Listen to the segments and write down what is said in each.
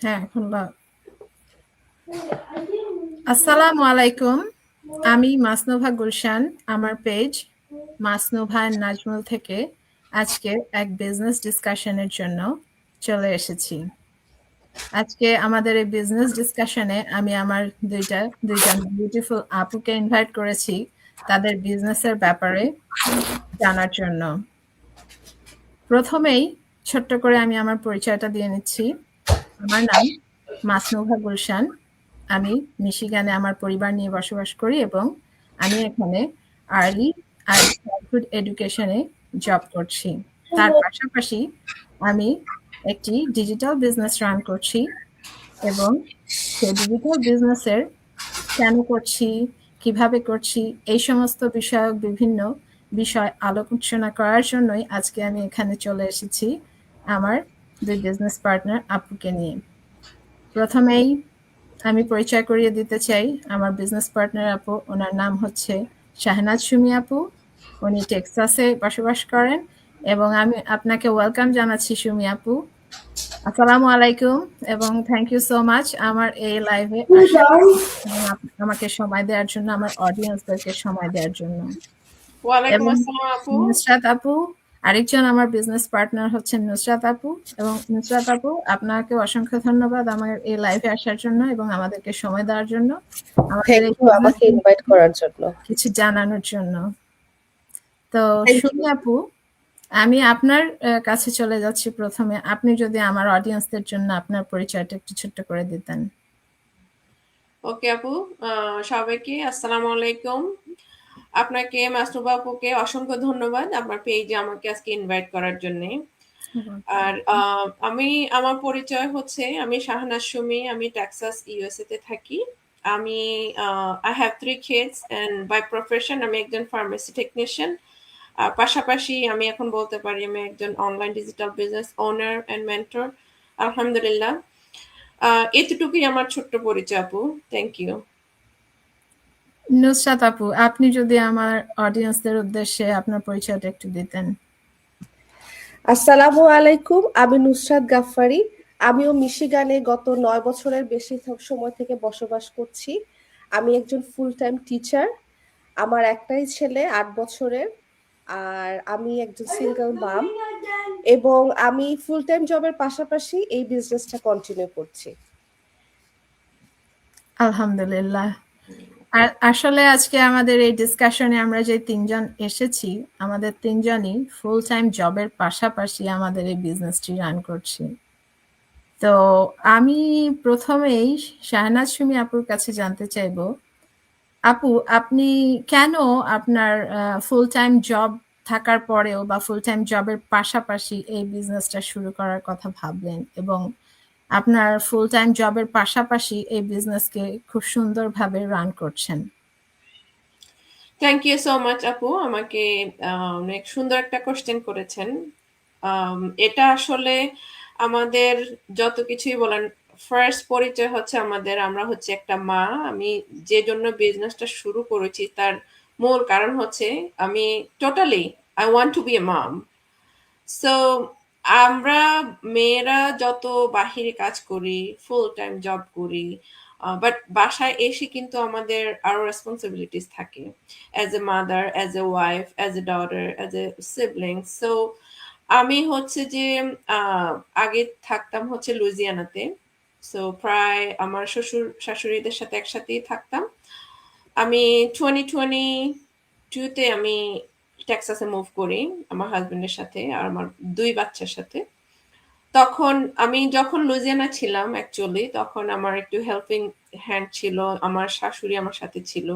হ্যাঁ, আসসালামু আলাইকুম। আমি মাসনুভা গুলশান। আমার পেজ মাসনুভা নাজমুল থেকে আজকে এক বিজনেস ডিসকাশনের জন্য চলে এসেছি। আজকে আমাদের এই বিজনেস ডিসকাশনে আমি আমার দুইজন বিউটিফুল আপুকে ইনভাইট করেছি তাদের বিজনেসের ব্যাপারে জানার জন্য। প্রথমেই ছোট্ট করে আমি আমার পরিচয়টা দিয়ে নিচ্ছি। আমার নাম মাসনুভা গুলশান। আমি মিশিগানে আমার পরিবার নিয়ে বসবাস করি এবং আমি এখানে আর্লি আর চাইল্ডহুড এডুকেশনে জব করছি। তার পাশাপাশি আমি একটি ডিজিটাল বিজনেস রান করছি এবং সেই ডিজিটাল বিজনেসের কেন করছি, কিভাবে করছি, এই সমস্ত বিষয়ক বিভিন্ন বিষয় আলোচনা করার জন্যই আজকে আমি এখানে চলে এসেছি আমার দুই বিজনেস পার্টনার আপুকে নিয়ে। প্রথমেই আমি পরিচয় করিয়ে দিতে চাই আমার বিজনেস পার্টনার আপু। ওনার নাম হচ্ছে শাহনাজ সুমি আপু। উনি টেক্সাসে বসবাস করেন এবং আমি আপনাকে ওয়েলকাম জানাচ্ছি সুমি আপু। আসসালামু আলাইকুম এবং থ্যাংক ইউ সো মাচ আমার এই লাইভে আমাকে সময় দেওয়ার জন্য, আমার অডিয়েন্সদেরকে সময় দেওয়ার জন্য। ওয়ালাইকুম এবং আসসালাম আপু। নুসরাত আপু, আরেকজন আমার বিজনেস পার্টনার হচ্ছেন নুসরাত আপু। এবং নুসরাত আপু, আপনাকে অসংখ্য ধন্যবাদ আমার এই লাইভে আসার জন্য এবং আমাদেরকে সময় দেওয়ার জন্য, আমাদের এই আমাকে ইনভাইট করার জন্য। কিছু জানানোর জন্য। তো সুমি আপু, আমি আপনার কাছে চলে যাচ্ছি প্রথমে। আপনি যদি আমার অডিয়েন্সদের জন্য আপনার পরিচয়টা একটু ছোট্ট করে দিতেন। ওকে আপু, সবাইকে আসসালামু আলাইকুম। আপনাকে মাসনুবা আপুকে অসংখ্য ধন্যবাদ আমার পেজে আমাকে আজকে ইনভাইট করার জন্য। আর আমি আমার পরিচয় হচ্ছে আমি শাহনাজ সুমি, আমি টেক্সাস ইউএসএ তে থাকি। আমি I have 3 kids and by profession আমি একজন ফার্মেসি টেকনিশিয়ান। পাশাপাশি আমি এখন বলতে পারি আমি একজন online digital business owner and mentor. আলহামদুলিল্লাহ। এতটুকুই আমার ছোট্ট পরিচয় আপু। Thank you. নুসরাত আপু, আপনি যদি আমার অডিয়েন্সদের উদ্দেশ্যে আপনার পরিচয়টা একটু দিতেন। আসসালামু আলাইকুম, আমি নুসরাত গাফফারি। আমিও মিশিগানে গত 9 বছরের বেশি সময় থেকে বসবাস করছি। আমি একজন ফুল টাইম টিচার। আমার একটাই ছেলে 8 বছরের। আর আমি একজন সিঙ্গেল মাম এবং আমি ফুল টাইম জবের পাশাপাশি এই বিজনেসটা কন্টিনিউ করছি। আলহামদুলিল্লাহ। আর আসলে আজকে আমাদের এই ডিসকাশনে আমরা যে তিনজন এসেছি, আমাদের তিনজনই ফুল টাইম জবের পাশাপাশি আমাদের এই বিজনেসটি রান করছি। তো আমি প্রথমেই শাহনাজ সুমি আপুর কাছে জানতে চাইবো, আপু আপনি কেন আপনার ফুল টাইম জব থাকার পরেও বা ফুল টাইম জবের পাশাপাশি এই বিজনেসটা শুরু করার কথা ভাবলেন এবং আপনার ফুল টাইম জবের পাশাপাশি এই বিজনেসকে খুব সুন্দরভাবে রান করছেন? থ্যাংক ইউ সো মাচ আপু, আমাকে অনেক সুন্দর একটা কোশ্চেন করেছেন। এটা আসলে আমাদের যত কিছুই বলেন, ফার্স্ট পরিচয় হচ্ছে আমরা হচ্ছে একটা মা। আমি যে জন্য বিজনেসটা শুরু করেছি তার মূল কারণ হচ্ছে আমি totally I want to be a mom. So আমরা মেয়েরা যত বাহিরে কাজ করি, ফুল টাইম জব করি, বাট বাসায় এসে কিন্তু আমাদের আরো রেসপন্সিবিলিটিস থাকে as a mother, as a wife, as a daughter, as a sibling. So আমি হচ্ছে যে আহ, আগে থাকতাম হচ্ছে লুইজিয়ানাতে। সো প্রায় আমার শ্বশুর শাশুড়িদের সাথে একসাথেই থাকতাম। আমি 2022 তে আমি টেক্সাসে মুভ করি আমার হাজবেন্ডের সাথে আর আমার 2 বাচ্চার সাথে। তখন আমি যখন লুইজিয়ানা ছিলাম অ্যাকচুয়ালি, তখন আমার একটু হেল্পিং হ্যান্ড ছিল। আমার শাশুড়ি আমার সাথে ছিল।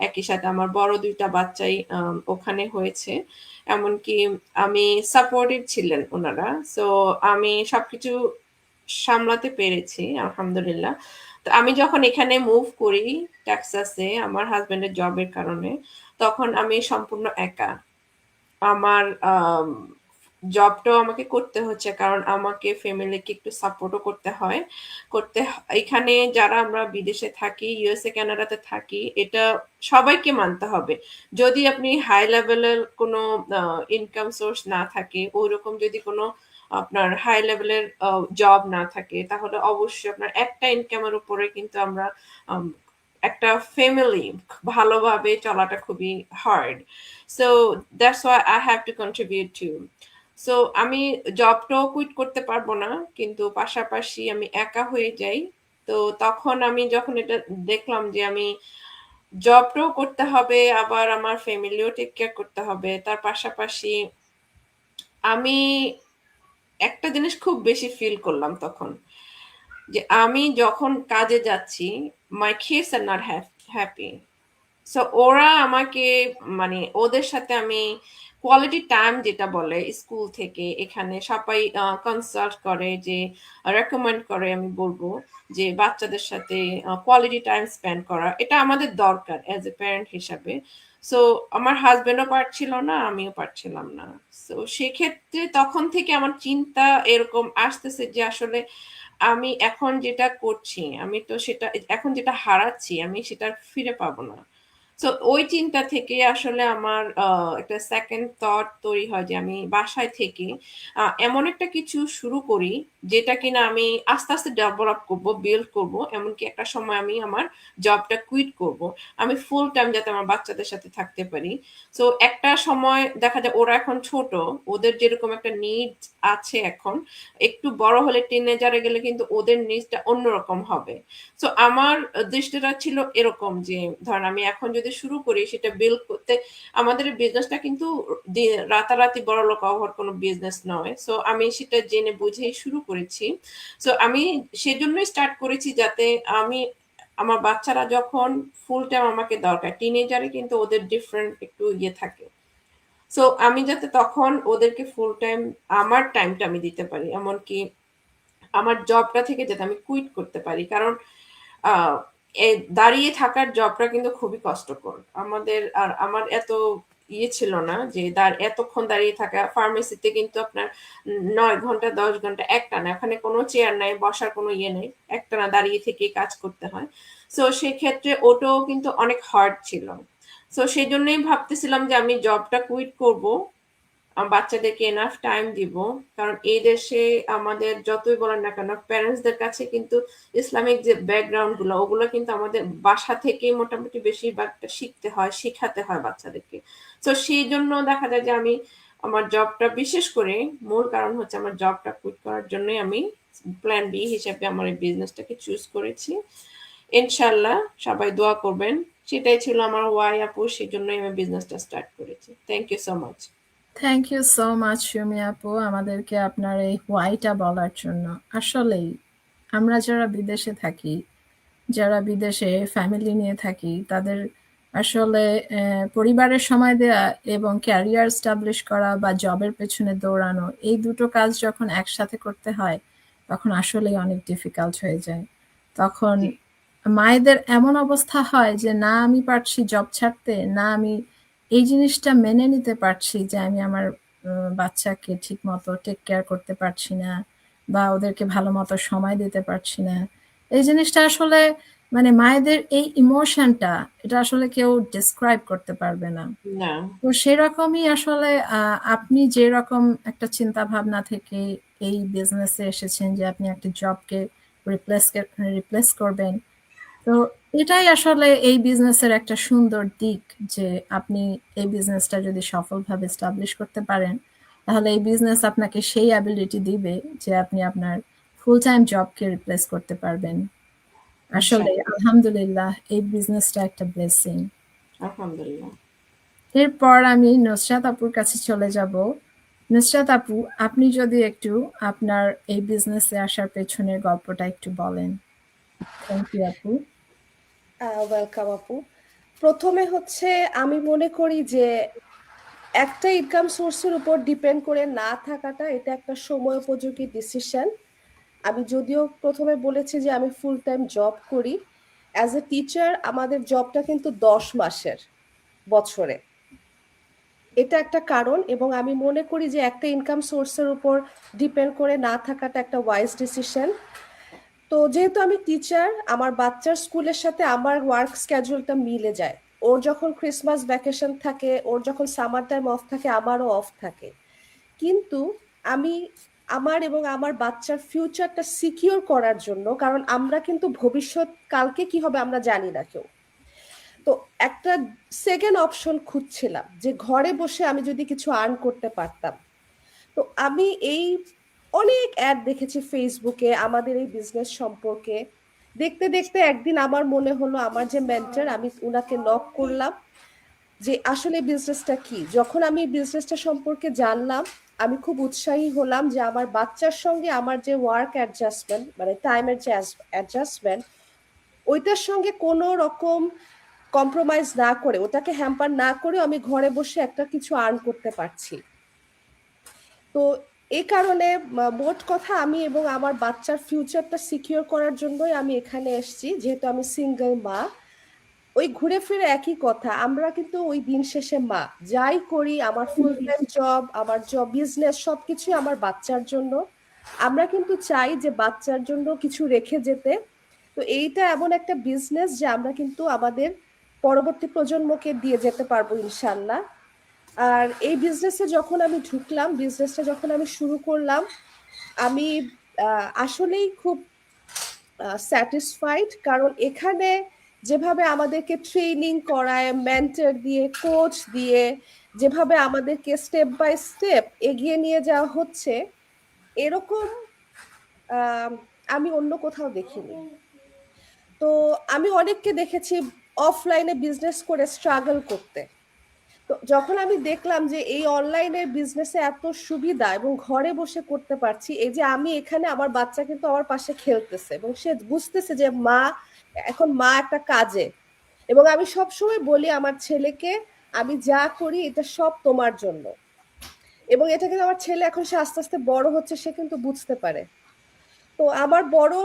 একই সাথে আমার বড় 2টা বাচ্চাই ওখানে হয়েছে। এমনকি আমি সাপোর্টিভ ছিলেন ওনারা। সো আমি সবকিছু সামলাতে পেরেছি আলহামদুলিল্লাহ। তো আমি যখন এখানে মুভ করি টেক্সাসে আমার হাসব্যান্ডের জবের কারণে, তখন আমি সম্পূর্ণ একা। আমার জবটাও আমাকে করতে হচ্ছে কারণ আমাকে ফ্যামিলিকে একটু সাপোর্টও করতে হয়। এখানে যারা আমরা বিদেশে থাকি, ইউএসএ কানাডাতে থাকি, এটা সবাইকে মানতে হবে। যদি আপনি হাই লেভেলের কোনো ইনকাম সোর্স না থাকে, ওইরকম যদি কোনো আপনার হাই লেভেলের জব না থাকে, তাহলে অবশ্যই আপনার একটা ইনকামের উপরে কিন্তু আমরা একটা ফ্যামিলি ভালোভাবে চলাটা খুবই hard. So that's why I have to contribute to. So আমি জবটাও কুইট করতে পারবো না, কিন্তু পাশাপাশি আমি একা হয়ে যাই। তো তখন আমি যখন এটা দেখলাম যে আমি জবটাও করতে হবে, আবার আমার ফ্যামিলিও টেক কেয়ার করতে হবে, তার পাশাপাশি আমি একটা জিনিস খুব বেশি ফিল করলাম তখন, যে আমি যখন কাজে যাচ্ছি, my kids are not happy. So ওরা আমাকে, মানে ওদের সাথে আমি কোয়ালিটি টাইম যেটা বলে স্কুল থেকে এখানে সবাই কনসাল্ট করে, যে রেকমেন্ড করে, আমি বলবো যে বাচ্চাদের সাথে কোয়ালিটি টাইম স্পেন্ড করা এটা আমাদের দরকার অ্যাজ এ প্যারেন্ট হিসাবে। সো আমার হাজবেন্ডও পারছিল না, আমিও পারছিলাম না। সো সেক্ষেত্রে তখন থেকে আমার চিন্তা এরকম আসতেছে যে আসলে আমি এখন যেটা করছি, আমি তো সেটা এখন যেটা হারাচ্ছি আমি সেটা ফিরে পাবো না। তো ওই চিন্তা থেকে আসলে আমার একটা সেকেন্ড থট তৈরি হয় যে আমি বাসায় থেকে এমন একটা কিছু শুরু করি যেটা কিনা আমি আস্তে আস্তে ডেভেলপ করব, বিল্ড করব, এমনকি একটা সময় আমি আমার জবটা কুইট করব, আমি ফুল টাইম যাতে আমার বাচ্চাদের সাথে থাকতে পারি। সো একটা সময় দেখা যায় ওরা এখন ছোট, ওদের যেরকম একটা নিড আছে এখন, একটু বড় হলে টিনেজারে গেলে কিন্তু ওদের নিডসটা অন্যরকম হবে। সো আমার দৃষ্টিটা ছিল এরকম যে ধরেন আমি এখন যদি শুরু করি সেটা বিল্ড করতে, আমাদের বিজনেসটা কিন্তু রাতারাতি বড় লোক হওয়ার কোনো বিজনেস নয়। সো আমি সেটা জেনে বুঝেই শুরু করেছি। সো আমি সেজন্যই স্টার্ট করেছি যাতে আমি আমার বাচ্চারা যখন ফুল টাইম আমাকে দরকার, টিনেজারে কিন্তু ওদের ডিফারেন্ট একটু ইয়ে থাকে। সো আমি যাতে তখন ওদেরকে ফুল টাইম আমার টাইমটা আমি দিতে পারি, এমনকি আমার জবটা থেকে যাতে আমি কুইট করতে পারি। কারণ আহ, এই দাঁড়িয়ে থাকার জবটা কিন্তু খুবই কষ্টকর আমাদের। আর আমার এত ইয়ে ছিল না যে এতক্ষণ দাঁড়িয়ে থাকা। ফার্মেসিতে কিন্তু আপনার 9 ঘন্টা 10 ঘন্টা একটানা, ওখানে কোনো চেয়ার নাই, বসার কোনো ইয়ে নেই, একটানা দাঁড়িয়ে থেকে কাজ করতে হয়। সো সেক্ষেত্রে ওটাও কিন্তু অনেক হার্ড ছিল। সো সেই জন্যই ভাবতেছিলাম যে আমি জবটা কুইট করব, বাচ্চাদেরকে এনাফ টাইম দিব। কারণ এই দেশে আমাদের যতই বলেন না কেন, প্যারেন্টসদের কাছে কিন্তু ইসলামিক যে ব্যাকগ্রাউন্ড গুলো ওগুলো কিন্তু আমাদের বাসা থেকেই মোটামুটি বেশিরভাগটা শিখতে হয়, শিখাতে হয় বাচ্চাদেরকে। তো সেই জন্য দেখা যায় যে আমি আমার জবটা, বিশেষ করে মূল কারণ হচ্ছে আমার জবটা কুইট করার জন্যই আমি প্ল্যান বি হিসেবে আমার এই বিজনেসটাকে চুজ করেছি। ইনশাল্লাহ সবাই দোয়া করবেন। সেটাই ছিল আমার ওয়াই আপু, সেই জন্যই আমি বিজনেসটা স্টার্ট করেছি। Thank you so much. Thank you so much Sumi আপু, আমাদেরকে আপনার এই হোয়াইটা বলার জন্য। আসলেই আমরা যারা বিদেশে থাকি, যারা বিদেশে ফ্যামিলি নিয়ে থাকি, তাদের আসলে পরিবারের সময় দেয়া এবং ক্যারিয়ার স্টাবলিশ করা বা জবের পেছনে দৌড়ানো, এই দুটো কাজ যখন একসাথে করতে হয় তখন আসলেই অনেক ডিফিকাল্ট হয়ে যায়। তখন মায়েদের এমন অবস্থা হয় যে না আমি পারছি জব ছাড়তে, না আমি এই জিনিসটা মেনে নিতে পারছি যে আমি আমার বাচ্চাকে ঠিক মতো টেক কেয়ার করতে পারছি না বা ওদেরকে ভালো মতো সময় দিতে পারছি না। এই জিনিসটা আসলে মানে মায়েদের এই ইমোশনটা, এটা আসলে কেউ ডিসক্রাইব করতে পারবে না। না। তো সেরকমই আসলে আপনি যেরকম একটা চিন্তা ভাবনা থেকে এই বিজনেসে এসেছেন যে আপনি একটা জবকে রিপ্লেস করবেন, তো এটাই আসলে এই বিজনেসের একটা সুন্দর দিক, যে আপনি এই বিজনেসটা যদি সফলভাবে এস্টাবলিশ করতে পারেন তাহলে এই বিজনেস আপনাকে সেই অ্যাবিলিটি দিবে যে আপনি আপনার ফুল টাইম জবকে রিপ্লেস করতে পারবেন। আসলে ইনশাআল্লাহ। আলহামদুলিল্লাহ এই বিজনেসটা একটা ব্লেসিং। আলহামদুলিল্লাহ। এরপর আমি নুসরাত আপুর কাছে চলে যাব। নুসরাত আপু, আপনি যদি একটু আপনার এই বিজনেসে আসার পেছনের গল্পটা একটু বলেন। থ্যাংক ইউ আপু। ওয়েলকাম আপু। প্রথমে হচ্ছে আমি মনে করি যে একটা ইনকাম সোর্সের উপর ডিপেন্ড করে না থাকাটা এটা একটা সময় উপযোগী ডিসিশন। আমি যদিও প্রথমে বলেছি যে আমি ফুল টাইম জব করি, অ্যাজ এ টিচার আমাদের জবটা কিন্তু 10 মাসের বছরে, এটা একটা কারণ। এবং আমি মনে করি যে একটা ইনকাম সোর্সের উপর ডিপেন্ড করে না থাকাটা একটা ওয়াইজ ডিসিশন। তো যেহেতু আমি টিচার, আমার বাচ্চার স্কুলের সাথে আমার ওয়ার্ক স্কেজুলটা মিলে যায়। ওর যখন ক্রিসমাস ভ্যাকেশন থাকে, ওর যখন সামার টাইম অফ থাকে, আমারও অফ থাকে। কিন্তু আমি আমার এবং আমার বাচ্চার ফিউচারটা সিকিউর করার জন্য, কারণ আমরা কিন্তু ভবিষ্যৎ কালকে কি হবে আমরা জানি না কেউ। তো একটা সেকেন্ড অপশন খুঁজছিলাম যে ঘরে বসে আমি যদি কিছু আর্ন করতে পারতাম। তো আমি এই অনেক অ্যাড দেখেছি ফেসবুকে আমাদের এই বিজনেস সম্পর্কে। দেখতে দেখতে একদিন আমার মনে হলো, আমার যে মেন্টর, আমি উনাকে নক করলাম যে আসলে বিজনেসটা কি। যখন আমি বিজনেসটা সম্পর্কে জানলাম, আমি খুব উৎসাহী হলাম যে আমার বাচ্চার সঙ্গে আমার যে ওয়ার্ক অ্যাডজাস্টমেন্ট, মানে টাইমের যে অ্যাডজাস্টমেন্ট, ওইটার সঙ্গে কোনো রকম কম্প্রোমাইজ না করে, ওটাকে হ্যাম্পার না করে আমি ঘরে বসে একটা কিছু আর্ন করতে পারছি। তো এই কারণে মোট কথা আমি এবং আমার বাচ্চার ফিউচারটা সিকিউর করার জন্যই আমি এখানে এসেছি, যেহেতু আমি সিঙ্গেল মা। ওই ঘুরে ফিরে একই কথা, আমরা কিন্তু ওই দিন শেষে মা, যাই করি আমার ফুল টাইম জব, আমার জব, বিজনেস, সবকিছুই আমার বাচ্চার জন্য। আমরা কিন্তু চাই যে বাচ্চার জন্য কিছু রেখে যেতে। তো এইটা এমন একটা বিজনেস যে আমরা কিন্তু আমাদের পরবর্তী প্রজন্মকে দিয়ে যেতে পারবো ইনশাল্লাহ। আর এই বিজনেসে যখন আমি ঢুকলাম, বিজনেসটা যখন আমি শুরু করলাম, আমি আসলেই খুব স্যাটিসফাইড, কারণ এখানে যেভাবে আমাদেরকে ট্রেনিং করায়, মেন্টর দিয়ে, কোচ দিয়ে, যেভাবে আমাদেরকে স্টেপ বাই স্টেপ এগিয়ে নিয়ে যাওয়া হচ্ছে, এরকম আমি অন্য কোথাও দেখিনি। তো আমি অনেককে দেখেছি অফলাইনে বিজনেস করে স্ট্রাগল করতে। তো যখন আমি দেখলাম যে এই অনলাইনের বিজনেসে এত সুবিধা এবং ঘরে বসে করতে পারছি, এই যে আমি এখানে, আমার বাচ্চা কিন্তু আমার পাশে খেলতেছে এবং সে বুঝতেছে যে মা, এখন মা একটা কাজে। এবং আমি সবসময় বলি আমার ছেলেকে, আমি যা করি এটা সব তোমার জন্য। এবং এটা কিন্তু আমার ছেলে, এখন সে আস্তে আস্তে বড় হচ্ছে, সে কিন্তু বুঝতে পারে। তো আমার বড়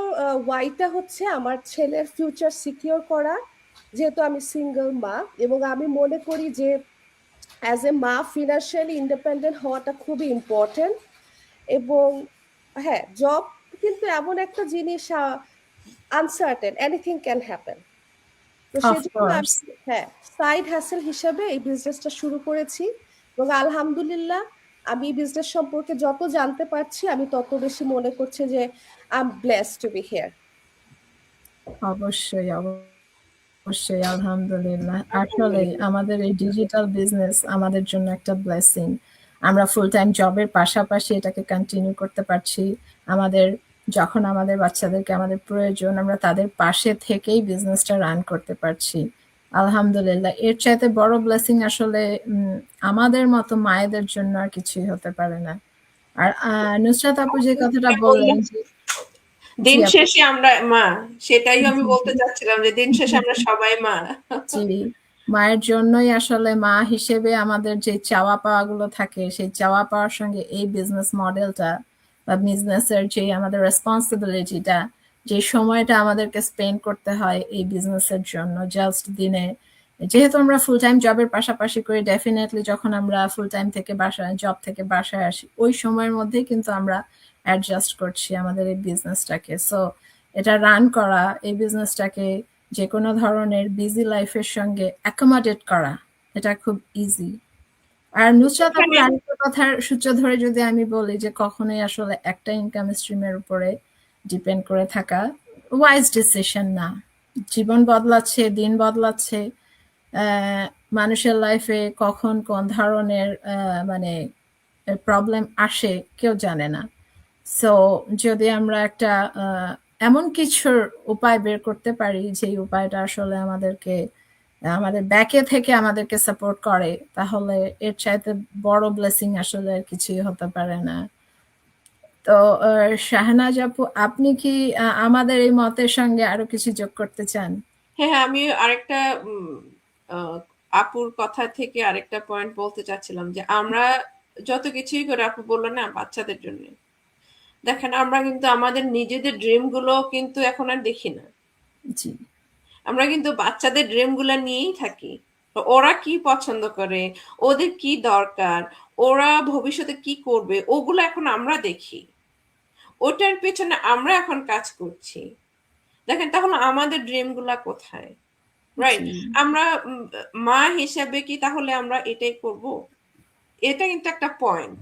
ওয়াইটা হচ্ছে আমার ছেলের ফিউচার সিকিউর করা, যেহেতু আমি সিঙ্গেল মা। এবং আমি মনে করি যে অ্যাজ এ মা ফিনান্সিয়ালি ইন্ডিপেন্ডেন্ট হওয়াটা খুবই ইম্পর্টেন্ট। এবং হ্যাঁ, জব কিন্তু এমন একটা জিনিস, আনসার্টেন, এনিথিং ক্যান হ্যাপেন। তো অফ সেজন্য কোর্স। আমি, হ্যাঁ, সাইড হ্যাসেল হিসেবে এই বিজনেসটা শুরু করেছি। এবং আলহামদুলিল্লাহ আমি বিজনেস সম্পর্কে যত জানতে পারছি, আমি তত বেশি মনে করছি যে I am blessed two B here. অবশ্যই, অবশ্যই, আলহামদুলিল্লাহ। আসলে আমাদের এই ডিজিটাল বিজনেস আমাদের জন্য একটা ব্লেসিং। আমরা ফুল টাইম জবের পাশাপাশি এটাকে কন্টিনিউ করতে পারছি। আমাদের যখন আমাদের বাচ্চাদেরকে আমাদের প্রয়োজন, আমরা তাদের পাশে থেকেই বিজনেসটা রান করতে পারছি। আলহামদুলিল্লাহ, এর চাইতে বড় ব্লেসিং আসলে আমাদের মতো মায়েদের জন্য আর কিছুই হতে পারে না। আর নুসরাত আপু যে কথাটা বললেন, জি দিন আপু। শেষে আমরা মা, সেটাই আমি বলতে চাচ্ছিলাম যে দিন শেষে আমরা সবাই মা। জি, মায়ের জন্যই আসলে মা হিসেবে আমাদের যে চাওয়া পাওয়া গুলো থাকে, সেই চাওয়া পাওয়ার সঙ্গে এই বিজনেস মডেলটা বা বিজনেসের যে আমাদের রেসপন্সিবিলিটিটা, যে সময়টা আমাদেরকে স্পেন্ড করতে হয় এই বিজনেসের জন্য জাস্ট দিনে, যেহেতু আমরা ফুল টাইম জবের পাশাপাশি করি, ডেফিনেটলি যখন আমরা ফুল টাইম থেকে বাসায়, জব থেকে বাসায় আসি, ওই সময়ের মধ্যেই কিন্তু আমরা অ্যাডজাস্ট করছি আমাদের এই বিজনেসটাকে। সো এটা রান করা, এই বিজনেসটাকে যে কোনো ধরনের বিজি লাইফের সঙ্গে অ্যাকোমোডেট করা, এটা খুব ইজি। আর নুসরাত আপুর এখানে আরেকটা কথার সূত্র ধরে যদি আমি বলি যে কখনোই আসলে একটা ইনকাম স্ট্রিমের উপরে ডিপেন্ড করে থাকা ওয়াইজ ডিসিশন না। জীবন বদলাচ্ছে, দিন বদলাচ্ছে, মানুষের লাইফে কখন কোন ধরনের মানে প্রবলেম আসে কেউ জানে না। সো যদি আমরা একটা এমন কিছুর উপায় বের করতে পারি যে উপায়টা আসলে আমাদেরকে আমাদের ব্যাকে থেকে আমাদেরকে সাপোর্ট করে, তাহলে এর চাইতে বড় ব্লেসিং আসলে আর কিছুই হতে পারে না। তো শাহনাজ আপু, আপনি কি আমাদের এই মতের সঙ্গে আরো কিছু যোগ করতে চান? হ্যাঁ, হ্যাঁ, আমি আরেকটা আহ, আপুর কথা থেকে আরেকটা পয়েন্ট বলতে চাচ্ছিলাম যে আমরা যত কিছুই করে, আপু বললো না বাচ্চাদের জন্য, দেখেন আমরা কিন্তু আমাদের নিজেদের ড্রিম গুলো কিন্তু এখন আর দেখি না। জি, আমরা কিন্তু বাচ্চাদের ড্রিম গুলা নিয়েই থাকি। তো ওরা কি পছন্দ করে, ওদের কি দরকার, ওরা ভবিষ্যতে কি করবে, ওগুলো এখন আমরা দেখি, ওটার পেছনে আমরা এখন কাজ করছি। দেখেন তাহলে আমাদের ড্রিম গুলা কোথায়? রাইট? জি, আমরা মা হিসেবে কি তাহলে আমরা এটাই করব? এটা কিন্তু একটা পয়েন্ট।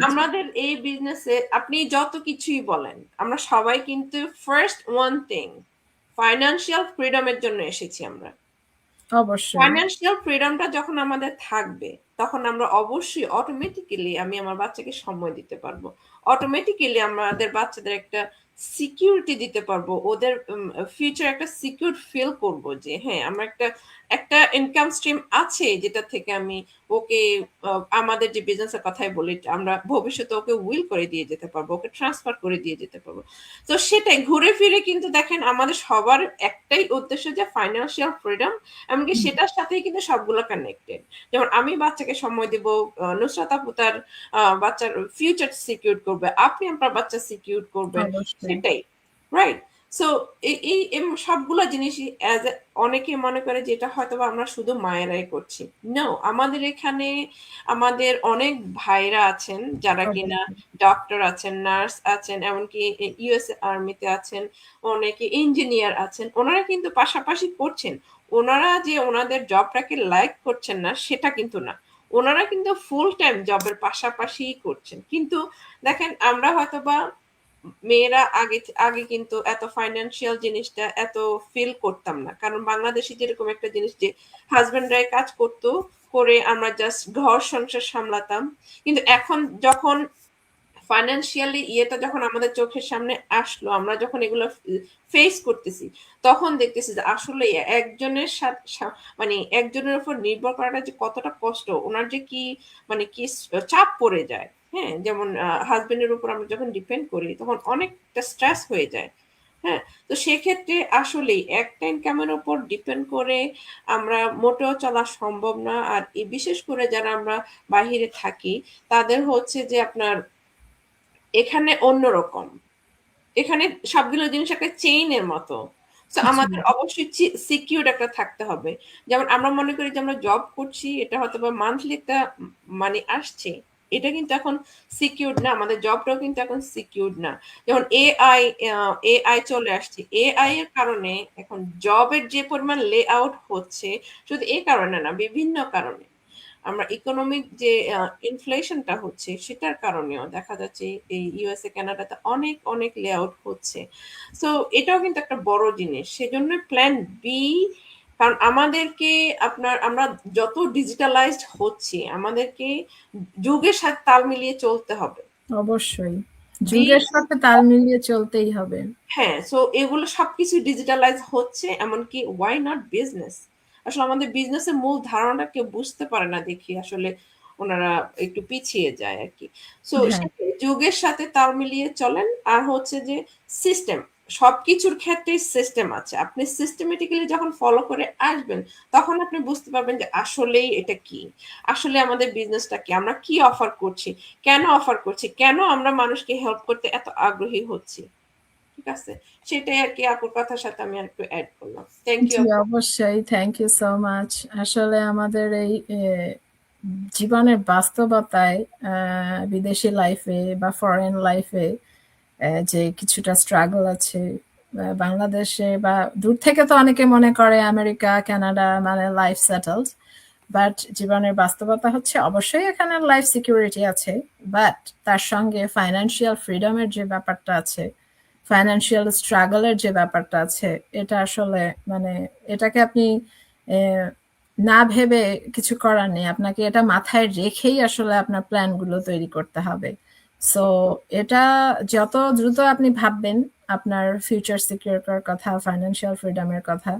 আমাদের এই বিজনেসে আপনি যত কিছুই বলেন, আমরা সবাই কিন্তু ফার্স্ট ওয়ান থিং ফাইন্যান্সিয়াল ফ্রিডমের জন্য এসেছি আমরা। অবশ্যই ফাইন্যান্সিয়াল ফ্রিডমটা যখন আমাদের থাকবে, তখন আমরা অবশ্যই অটোমেটিক্যালি আমি আমার বাচ্চাকে সময় দিতে পারবো, অটোমেটিক্যালি আমাদের বাচ্চাদের একটা সিকিউরিটি দিতে পারবো, ওদের ফিউচার একটা সিকিউর ফিল করব যে হ্যাঁ আমার একটা একটা ইনকাম স্ট্রিম আছে যেটা থেকে আমি ওকে আমাদের যে বিজনেসের কথাই বলি আমরা ভবিষ্যতে ওকে উইল করে দিয়ে যেতে পারবো, ওকে ট্রান্সফার করে দিয়ে যেতে পারবো। তো সেটাই ঘুরে ফিরে কিন্তু দেখেন আমাদের সবার একটাই উদ্দেশ্য যে ফাইন্যান্সিয়াল ফ্রিডম, এমনকি সেটার সাথেই কিন্তু সবগুলো কানেক্টেড। যেমন আমি বাচ্চাকে সময় দিব, নুসরাত আপু তার বাচ্চার ফিউচার সিকিউর করবে, আপনি আপনার বাচ্চা সিকিউর করবেন, অবশ্যই সেটাই রাইট। সো এই সবগুলো জিনিসই অনেকে মনে করে যে এটা হয়তো বা আমরা শুধু মায়েরাই করছি। নো, আমাদের এখানে আমাদের অনেক ভাইরা আছেন যারা কিনা অবশ্যই ডক্টর আছেন, নার্স আছেন, এমনকি ইউএস আর্মিতে আছেন, অনেকে ইঞ্জিনিয়ার আছেন, ওনারা কিন্তু পাশাপাশি করছেন। ওনারা যে ওনাদের জবটাকে লাইক করছেন না সেটা কিন্তু না, ওনারা কিন্তু ফুল টাইম জবের পাশাপাশি করছেন। কিন্তু দেখেন আমরা হয়তোবা মেয়েরা আগে আগে কিন্তু এত ফাইন্যান্সিয়াল জিনিসটা এত ফিল করতাম না, কারণ বাংলাদেশে যেরকম একটা জিনিস যে হাজবেন্ডরাই কাজ করতো, করে আমরা জাস্ট ঘর সংসার সামলাতাম। কিন্তু এখন যখন ফাইন্যান্সিয়ালি ইয়েটা যখন আমাদের চোখের সামনে আসলো, আমরা যখন এগুলো ফেস করতেছি, তখন দেখতেছি যে আসলে একজনের সাথে মানে একজনের উপর নির্ভর করাটা যে কতটা কষ্ট, ওনার যে কি মানে কি চাপ পড়ে যায়। হ্যাঁ, যেমন হাজবেন্ডের উপর আমরা যখন ডিপেন্ড করি তখন অনেকটা স্ট্রেস হয়ে যায়। হ্যাঁ, তো সেক্ষেত্রে আসলেই একটা ইনকামের উপর ডিপেন্ড করে আমরা মোটেও চলা সম্ভব না। আর বিশেষ করে যারা আমরা বাহিরে থাকি, তাদের হচ্ছে যে আপনার এখানে অন্যরকম, এখানে সবগুলো জিনিস একটা চেইনের মতো। তো আমাদের অবশ্যই সিকিউর একটা থাকতে হবে। যেমন আমরা মনে করি যে আমরা জব করছি, এটা হয়তো বা মান্থলি একটা মানি আসছে, এটা কিন্তু এখন সিকিউরড না, আমাদের জবটাও কিন্তু এখন সিকিউরড না। যেমন এআই চলে আসছে, এআই এর কারণে এখন জবের যে পরিমাণ লে আউট হচ্ছে, শুধু এই কারণে না, বিভিন্ন কারণে আমরা ইকোনমিক যে ইনফ্লেশনটা হচ্ছে সেটার কারণেও দেখা যাচ্ছে এই ইউএসএ কানাডাতে অনেক অনেক লে আউট হচ্ছে। সো এটাও কিন্তু একটা বড় জিনিস, সেজন্য প্ল্যান বি, কারণ আমাদেরকে আপনার আমরা যত ডিজিটালাইজড হচ্ছে আমাদেরকে যুগের সাথে তাল মিলিয়ে চলতে হবে। অবশ্যই যুগের সাথে তাল মিলিয়ে চলতেই হবে। হ্যাঁ, সো এগুলো সবকিছু ডিজিটালাইজ হচ্ছে, এমনকি ওয়াই নট বিজনেস। আসলে আমাদের বিজনেসের মূল ধারণাটা কেউ বুঝতে পারে না দেখি আসলে ওনারা একটু পিছিয়ে যায় আর কি। সো হ্যাঁ যুগের সাথে তাল মিলিয়ে চলেন। আর হচ্ছে যে সিস্টেম, সবকিছুর ক্ষেত্রেই সিস্টেম আছে, আপনি সিস্টেমেটিক্যালি যখন ফলো করে আসবেন তখন আপনি বুঝতে পারবেন যে আসলেই এটা কি, আসলে আমাদের বিজনেসটা কি, আমরা কি অফার করছি, কেন অফার করছি, কেন আমরা মানুষকে হেল্প করতে এত আগ্রহী হচ্ছি। ঠিক আছে, সেটাই আর কি আপুর কথার সাথে আমি একটু অ্যাড করলাম। Thank G U. অবশ্যই, থ্যাংক ইউ সো মাচ। আসলে আমাদের এই জীবনের বাস্তবতায় বিদেশি লাইফে বা ফরেন লাইফে যে কিছুটা স্ট্রাগল আছে, বাংলাদেশে বা দূর থেকে তো অনেকে মনে করে আমেরিকা কানাডা মানে লাইফ সেটেলড, বাট জীবনের বাস্তবতা হচ্ছে অবশ্যই এখানে লাইফ সিকিউরিটি আছে, বাট তার সঙ্গে ফাইন্যান্সিয়াল ফ্রিডমের যে ব্যাপারটা আছে, ফাইন্যান্সিয়াল স্ট্রাগলের যে ব্যাপারটা আছে, এটা আসলে মানে এটাকে আপনি না ভেবে কিছু করার নেই, আপনাকে এটা মাথায় রেখেই আসলে আপনার প্ল্যানগুলো তৈরি করতে হবে। সো এটা যত দ্রুত আপনি ভাববেন আপনার ফিউচার সিকিউর করার কথা, ফাইন্যান্সিয়াল ফ্রিডমের কথা,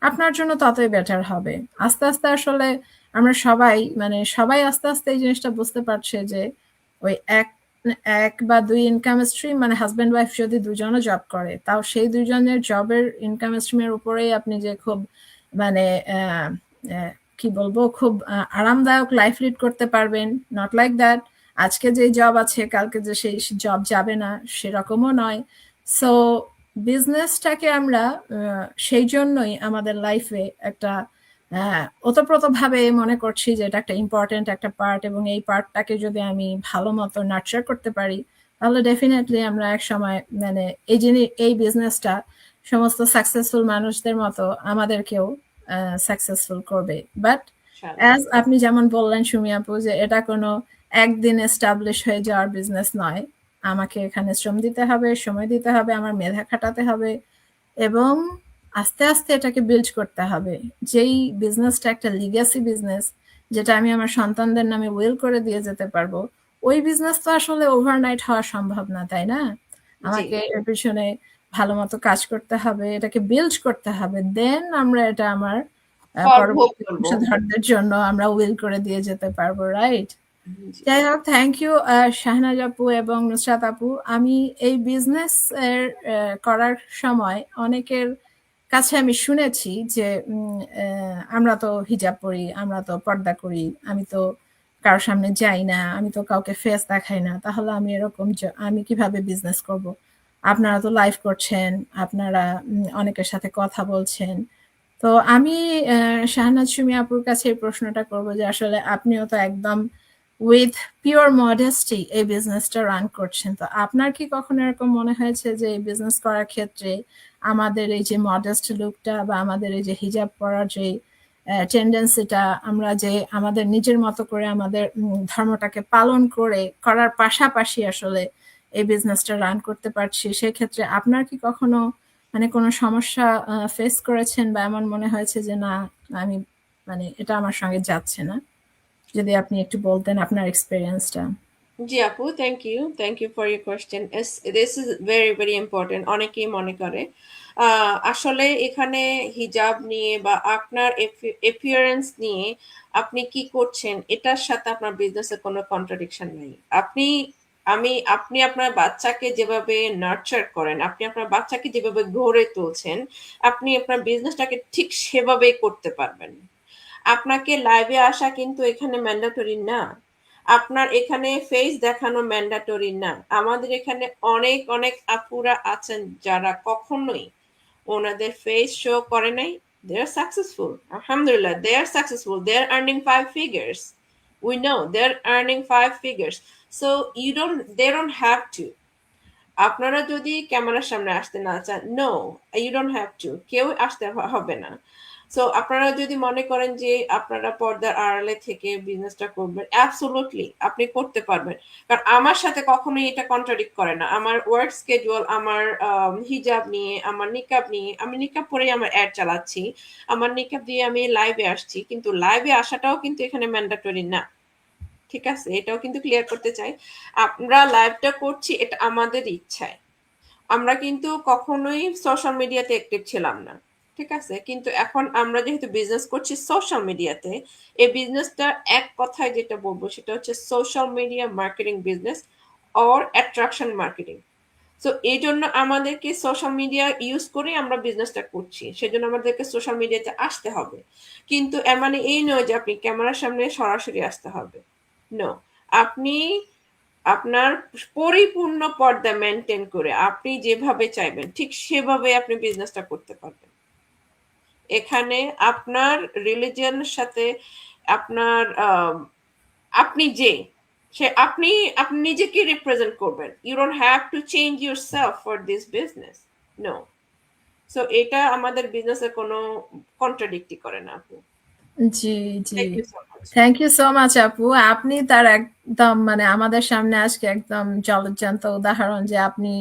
আপনার জন্য ততই বেটার হবে। আস্তে আস্তে আসলে আমরা সবাই মানে সবাই আস্তে আস্তে এই জিনিসটা বুঝতে পারছে যে ওই এক এক বা দুই ইনকাম স্ট্রিম মানে হাজব্যান্ড ওয়াইফ যদি দুজনও জব করে, তাও সেই দুজনের জবের ইনকাম স্ট্রিমের উপরেই আপনি যে খুব মানে কি বলবো খুব আরামদায়ক লাইফ লিড করতে পারবেন, নট লাইক দ্যাট আজকে যে জব আছে কালকে যে সেই জব যাবে না, সেরকমও নয়। সো বিজনেসটাকে আমরা সেই জন্যই আমাদের লাইফে একটা ওতপ্রোতভাবে মনে করছি যে এটা একটা ইম্পর্টেন্ট একটা পার্ট, এবং এই পার্টটাকে যদি আমি ভালো মতো নার্চার করতে পারি তাহলে ডেফিনেটলি আমরা এক সময় মানে এই বিজনেসটা সমস্ত সাকসেসফুল মানুষদের মতো আমাদেরকেও সাকসেসফুল করবে। বাট অ্যাজ আপনি যেমন বললেন সুমি আপু যে এটা কোনো একদিন এস্টাবলিশ হয়ে যাওয়ার বিজনেস নয়। আমাকে এখানে শ্রম দিতে হবে, সময় দিতে হবে, আমার মেধা খাটাতে হবে এবং আস্তে আস্তে এটাকে বিল্ড করতে হবে। যেই বিজনেসটা একটা লিগ্যাসি বিজনেস, যেটা আমি আমার সন্তানদের নামে উইল করে দিয়ে যেতে পারবো, ওই বিজনেস তো আসলে ওভারনাইট হওয়া সম্ভব না, তাই না? জি আমাকে এর পিছনে ভালো মতো কাজ করতে হবে, এটাকে বিল্ড করতে হবে, দেন আমরা এটা আমার ফল ভোগ পরবর্তী করবো। বংশধরদের জন্য আমরা উইল করে দিয়ে যেতে পারবো, রাইট? জি যাই হোক, থ্যাংক ইউ শাহনাজ আপু এবং নুসরাত আপু। আমি এই বিজনেস এর করার সময় অনেকের কাছে আমি শুনেছি যে আমরা তো হিজাব পরি, আমরা তো পর্দা করি, আমি তো কারোর সামনে যাই না, আমি তো কাউকে ফেস দেখাই না, তাহলে আমি এরকম আমি কিভাবে বিজনেস করব? আপনারা তো লাইভ করছেন, আপনারা অনেকের সাথে কথা বলছেন। তো আমি শাহনাজ সুমি আপুর কাছে এই প্রশ্নটা করবো যে আসলে আপনিও তো একদম উইথ পিওর মডেস্টি এই বিজনেসটা রান করছেন, তো আপনার কি কখনো এরকম মনে হয়েছে যে এই বিজনেস করার ক্ষেত্রে আমাদের এই যে মডেস্ট লুকটা বা আমাদের এই যে হিজাব পরার যে টেন্ডেন্সিটা, আমরা যে আমাদের নিজের মতো করে আমাদের ধর্মটাকে পালন করে করার পাশাপাশি আসলে এই বিজনেসটা রান করতে পারছি, সেক্ষেত্রে আপনার কি কখনো মানে কোনো সমস্যা ফেস করেছেন বা এমন মনে হয়েছে যে না, আমি মানে এটা আমার সঙ্গে যাচ্ছে না? যদি আপনি একটু বলতেন আপনার এক্সপেরিয়েন্সটা। জি আপু, thank you for your question. This is very very important. অনেকেই মনে করে আসলে এখানে হিজাব নিয়ে বা আপনার এপিয়ারেন্স নিয়ে আপনি কি করছেন এটার সাথে আপনার বিজনেসের কোনো কন্ট্রাডিকশন নেই। আপনি আপনার বাচ্চাকে যেভাবে নার্চার করেন, আপনি আপনার বাচ্চাকে যেভাবে গড়ে তুলছেন, আপনি আপনার বিজনেসটাকে ঠিক সেভাবেই করতে পারবেন। আপনাকে লাইভে আসা কিন্তু এখানে ম্যান্ডেটরি না। আপনার এখানে ফেস দেখানো ম্যান্ডেটরি না। আমাদের এখানে অনেক অনেক আপুরা আছেন যারা কখনোই ওনাদের ফেস শো করে নাই। They are successful. Alhamdulillah, they are successful. They are earning 5 figures. We know they're earning 5 figures. So they don't have to. আপনারা যদি ক্যামেরার সামনে আসতে না চান, no, you don't have to, কেউ আসতে হবে না। সো আপনারা যদি মনে করেন যে আপনারা পর্দার আড়ালে থেকে বিজনেসটা করবেন, অ্যাবসোলুটলি আপনি করতে পারবেন। কারণ আমার সাথে কখনোই এটা কন্ট্রাডিক্ট করে না। আমার ওয়ার্ক স্কেজুয়াল, আমার হিজাব নিয়ে, আমার নিকাব নিয়ে, আমি নিকাব পরেই আমার অ্যাড চালাচ্ছি, আমার নিকাব দিয়ে আমি লাইভে আসছি, কিন্তু লাইভে আসাটাও কিন্তু এখানে ম্যান্ডেটরি না। ঠিক আছে, এটাও কিন্তু ক্লিয়ার করতে চাই। আমরা লাইভটা করছি এটা আমাদের ইচ্ছায়। আমরা কিন্তু কখনোই সোশ্যাল মিডিয়াতে অ্যাক্টিভ ছিলাম না। ঠিক আছে, কিন্তু এখন আমরা যেহেতু বিজনেস করছি সোশ্যাল মিডিয়াতে, এই বিজনেসটা এক কথায় যেটা বলবো সেটা হচ্ছে social media marketing business or attraction marketing. So এই জন্য আমাদেরকে সোশ্যাল মিডিয়া ইউজ করে আমরা বিজনেসটা করছি, সেজন্য আমাদেরকে সোশ্যাল মিডিয়াতে আসতে হবে। কিন্তু এর মানে এই নয় যে আপনি ক্যামেরার সামনে সরাসরি আসতে হবে। নো, আপনি আপনার পরিপূর্ণ পর্দা মেনটেন করে আপনি যেভাবে চাইবেন ঠিক সেভাবে আপনি বিজনেসটা করতে পারবেন। এখানে আপনার রিলিজিয়নের সাথে আপনার আপনি যে আপনি আপনি নিজেকে রিপ্রেজেন্ট করবেন। You don't have to change yourself for this business. No. So এটা আমাদের বিজনেসে কোনো কন্ট্রাডিক্টই করে না আপু। জি, জি। Thank you so much. Thank you so much আপু। আপনি তার একদম মানে আমাদের সামনে আজকে একদম জলজ্যান্ত উদাহরণ যে আপনি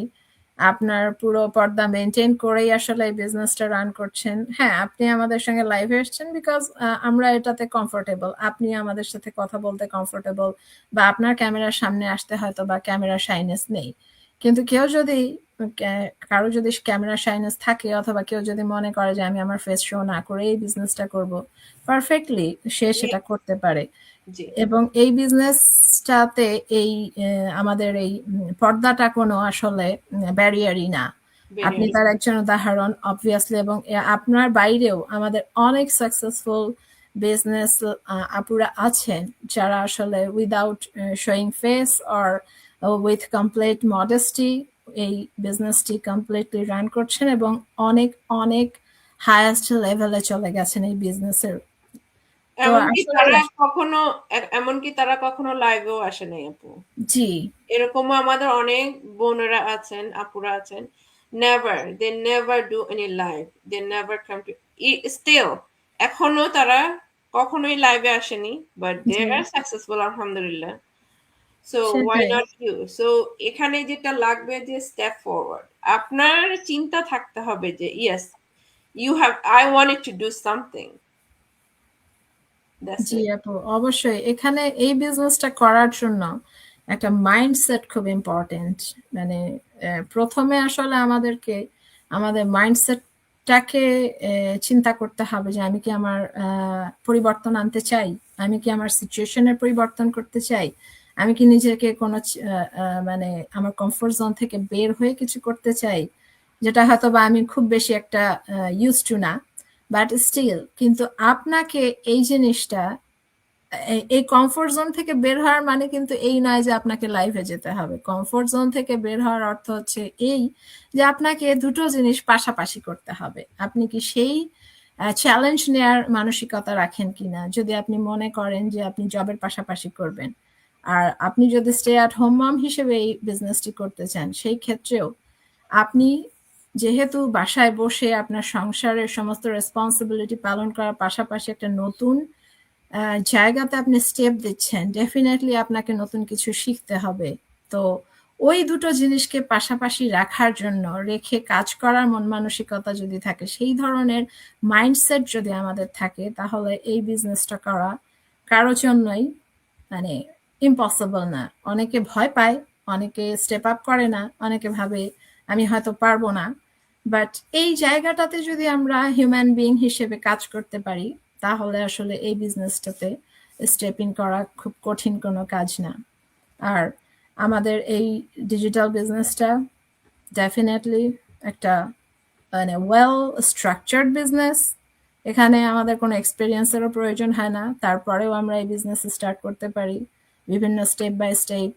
আপনার পুরো পর্দা মেনটেন করেই আসলে এই বিজনেসটা রান করছেন। হ্যাঁ, আপনি আমাদের সঙ্গে লাইভে এসেছেন বিকজ আমরা এটাতে কমফোর্টেবল। আপনি আমাদের সাথে কথা বলতে কমফোর্টেবল বা আপনার ক্যামেরার সামনে আসতে হয়তো বা ক্যামেরা শাইনেস নেই। কিন্তু কেউ যদি কারো যদি ক্যামেরা শাইনেস থাকে অথবা কেউ যদি মনে করে যে আমি আমার ফেস শো না করে এই বিজনেসটা করব, পারফেক্টলি সে সেটা করতে পারে। জি, এবং এই বিজনেসটাতে এই আমাদের এই পর্দাটা কোনো আসলে ব্যারিয়ারই না। আপনি তার একজন উদাহরণ অবভিয়াসলি, এবং আপনার বাইরেও আমাদের অনেক সাকসেসফুল বিজনেস আপুরা আছেন যারা আসলে without showing face or with complete modesty এই বিজনেসটি কমপ্লিটলি রান করছেন এবং অনেক অনেক হায়েস্ট লেভেলে চলে গেছেন এই বিজনেসের। তো আসলে এমনকি তারা কখনো লাইভেও আসে নাই আপু। জি, এরকমও আমাদের অনেক বোনেরা আছেন, আপুরা আছেন, they never do any live, they never come to still এখনো তারা কখনোই লাইভে আসেনি, but they জি, are successful, আলহামদুলিল্লাহ। সো ওয়াই সেটাই। Not you? সো এখানে যেটা লাগবে যে স্টেপ ফরওয়ার্ড, আপনার চিন্তা থাকতে হবে যে yes, you have, I wanted to do something, that's জি ইট। আপু, অবশ্যই এখানে এই বিজনেসটা করার জন্য একটা মাইন্ডসেট খুব ইম্পর্টেন্ট। মানে প্রথমে আসলে আমাদেরকে আমাদের মাইন্ডসেটটাকে চিন্তা করতে হবে যে আমি কি আমার পরিবর্তন আনতে চাই, আমি কি আমার সিচুয়েশনের পরিবর্তন করতে চাই, আমি কি নিজেকে কোনো মানে আমার কমফোর্ট জোন থেকে বের হয়ে কিছু করতে চাই, যেটা হয়তো বা আমি খুব বেশি একটা ইউজ টু না। বাট স্টিল কিন্তু আপনাকে এই জিনিসটা, এই কমফোর্ট জোন থেকে বের হওয়ার মানে কিন্তু এই নয় যে আপনাকে লাইফে যেতে হবে। কমফোর্ট জোন থেকে বের হওয়ার অর্থ হচ্ছে এই যে আপনাকে দুটো জিনিস পাশাপাশি করতে হবে। আপনি কি সেই চ্যালেঞ্জ নেয়ার মানসিকতা রাখেন কিনা? যদি আপনি মনে করেন যে আপনি জবের পাশাপাশি করবেন, আর আপনি যদি স্টে অ্যাট হোম মম হিসেবে এই বিজনেসটি করতে চান, সেই ক্ষেত্রেও আপনি যেহেতু বাসায় বসে আপনার সংসারের সমস্ত রেসপন্সিবিলিটি পালন করার পাশাপাশি একটা নতুন জায়গাতে আপনি স্টেপ দিচ্ছেন, ডেফিনেটলি আপনাকে নতুন কিছু শিখতে হবে। তো ওই দুটো জিনিসকে পাশাপাশি রাখার জন্য, রেখে কাজ করার মন মানসিকতা যদি থাকে, সেই ধরনের মাইন্ডসেট যদি আমাদের থাকে, তাহলে এই বিজনেসটা করা কারো জন্যই মানে ইম্পসিবল না। অনেকে ভয় পায়, অনেকে স্টেপ আপ করে না, অনেকে ভাবে আমি হয়তো পারবো না। বাট এই জায়গাটাতে যদি আমরা হিউম্যান বিইং হিসেবে কাজ করতে পারি, তাহলে আসলে এই বিজনেসটাতে স্টেপ ইন করা খুব কঠিন কোনো কাজ না। আর আমাদের এই ডিজিটাল বিজনেসটা ডেফিনেটলি একটা মানে ওয়েল স্ট্রাকচার্ড বিজনেস। এখানে আমাদের কোনো এক্সপিরিয়েন্সেরও প্রয়োজন হয় না, তারপরেও আমরা এই বিজনেস স্টার্ট করতে পারি। বিভিন্ন স্টেপ বাই স্টেপ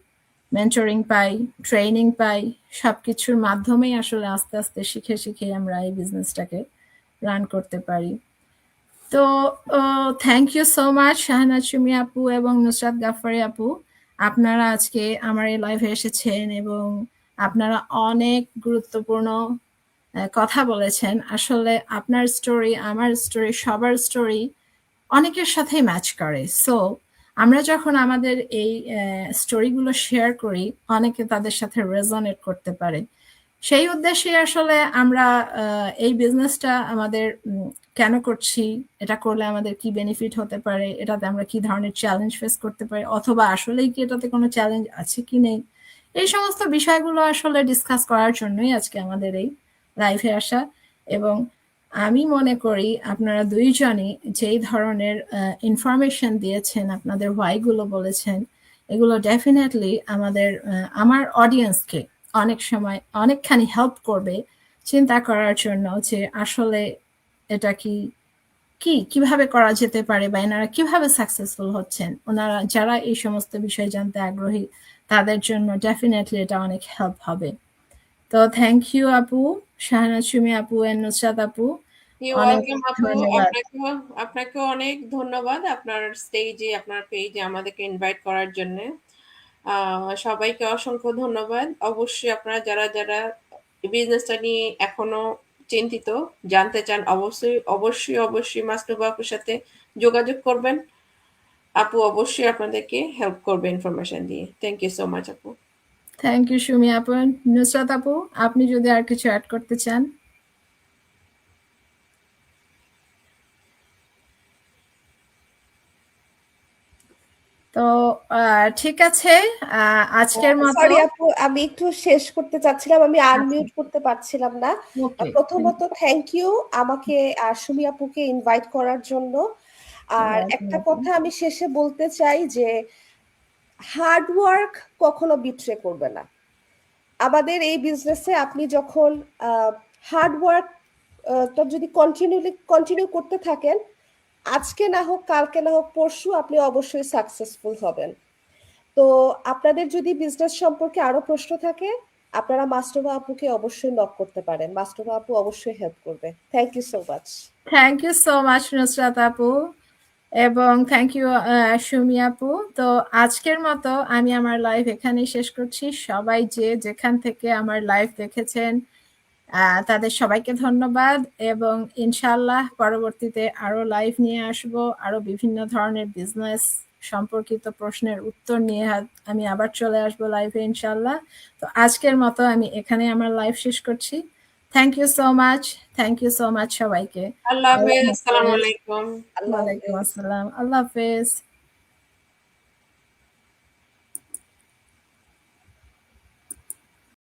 মেন্টরিং পাই, ট্রেনিং পাই, সবকিছুর মাধ্যমেই আসলে আস্তে আস্তে শিখে শিখে আমরা এই বিজনেসটাকে রান করতে পারি। তো thank you so much Shahanaz Sumi আপু এবং নুসরাত গাফফারি আপু, আপনারা আজকে আমার এই লাইভে এসেছেন এবং আপনারা অনেক গুরুত্বপূর্ণ কথা বলেছেন। আসলে আপনার স্টোরি, আমার স্টোরি, সবার স্টোরি অনেকের সাথেই ম্যাচ করে। সো আমরা যখন আমাদের এই স্টোরিগুলো শেয়ার করি, অনেকে তাদের সাথে রেজনেট করতে পারে। সেই উদ্দেশ্যে আসলে আমরা এই বিজনেসটা আমাদের কেন করছি, এটা করলে আমাদের কি বেনিফিট হতে পারে, এটাতে আমরা কি ধরনের চ্যালেঞ্জ ফেস করতে পারি, অথবা আসলেই কি এটাতে কোনো চ্যালেঞ্জ আছে কি নেই, এই সমস্ত বিষয়গুলো আসলে ডিসকাস করার জন্যই আজকে আমাদের এই লাইভে আসা। এবং আমি মনে করি আপনারা দুইজনই যেই ধরনের ইনফরমেশন দিয়েছেন, আপনাদের হোয়াইগুলো বলেছেন, এগুলো ডেফিনেটলি আমার অডিয়েন্সকে অনেক সময় অনেকখানি হেল্প করবে চিন্তা করার জন্য যে আসলে এটা কি কি কিভাবে করা যেতে পারে, বা এনারা কিভাবে সাকসেসফুল হচ্ছেন। ওনারা যারা এই সমস্ত বিষয় জানতে আগ্রহী, তাদের জন্য ডেফিনেটলি এটা অনেক হেল্প হবে। তো থ্যাংক ইউ আপু, শাহানাজ সুমি আপু এন্ড নুসরাত আপু, ইউ অনেক ওয়েলকাম আপু। ধন্যবাদ। আপনাকেও অনেক ধন্যবাদ আপনার স্টেজে, আপনার পেজে আমাদেরকে ইনভাইট করার জন্য। সবাইকে অসংখ্য ধন্যবাদ। অবশ্যই আপনারা যারা যারা বিজনেসটা নিয়ে এখনো চিন্তিত, জানতে চান, অবশ্যই অবশ্যই অবশ্যই মাসনুবা আপুর সাথে যোগাযোগ করবেন। আপু অবশ্যই আপনাদেরকে হেল্প করবে ইনফরমেশন দিয়ে। থ্যাংক ইউ সো মাচ আপু। থ্যাংক ইউ সুমি আপু। নুসরাত আপু, আপনি যদি আর কিছু অ্যাড করতে চান। তো ঠিক আছে, আজকের মতো। সরি আপু, আমি একটু শেষ করতে চাচ্ছিলাম, আমি আনমিউট করতে পারছিলাম না। ওকে। প্রথমত থ্যাংক ইউ আমাকে আর সুমি আপুকে ইনভাইট করার জন্য। আর একটা কথা আমি শেষে বলতে চাই যে হার্ড ওয়ার্ক কখনো বিট্রে করবে না। আমাদের এই বিজনেসে আপনি যখন হার্ড ওয়ার্ক যদি কন্টিনিউ করতে থাকেন, আজকে না হোক কালকে না হোক পরশু আপনি অবশ্যই সাকসেসফুল হবেন। তো আপনাদের যদি বিজনেস সম্পর্কে আরো প্রশ্ন থাকে, আপনারা মাস্টারবা আপুকে অবশ্যই নক করতে পারেন, মাস্টারবা আপু অবশ্যই হেল্প করবে। Thank you so much. Thank you so much Nusrat আপু, এবং থ্যাংক ইউ সুমি আপু। তো আজকের মতো আমি আমার লাইভ এখানেই শেষ করছি। সবাই যে যেখান থেকে আমার লাইভ দেখেছেন, তাদের সবাইকে ধন্যবাদ, এবং ইনশাল্লাহ পরবর্তীতে আরো লাইভ নিয়ে আসব, আরো বিভিন্ন ধরনের বিজনেস সম্পর্কিত প্রশ্নের উত্তর নিয়ে আমি আবার চলে আসবো লাইভে ইনশাল্লাহ। তো আজকের মতো আমি এখানে আমার লাইভ শেষ করছি। থ্যাংক ইউ সো মাচ সবাইকে। আল্লাহ হাফেজ, আল্লাহ আসসালামু হাফেজ। আলাইকুম। আল্লাহ ওয়ালাইকুম হাফেজ। আসসালাম। আল্লাহ হাফেজ।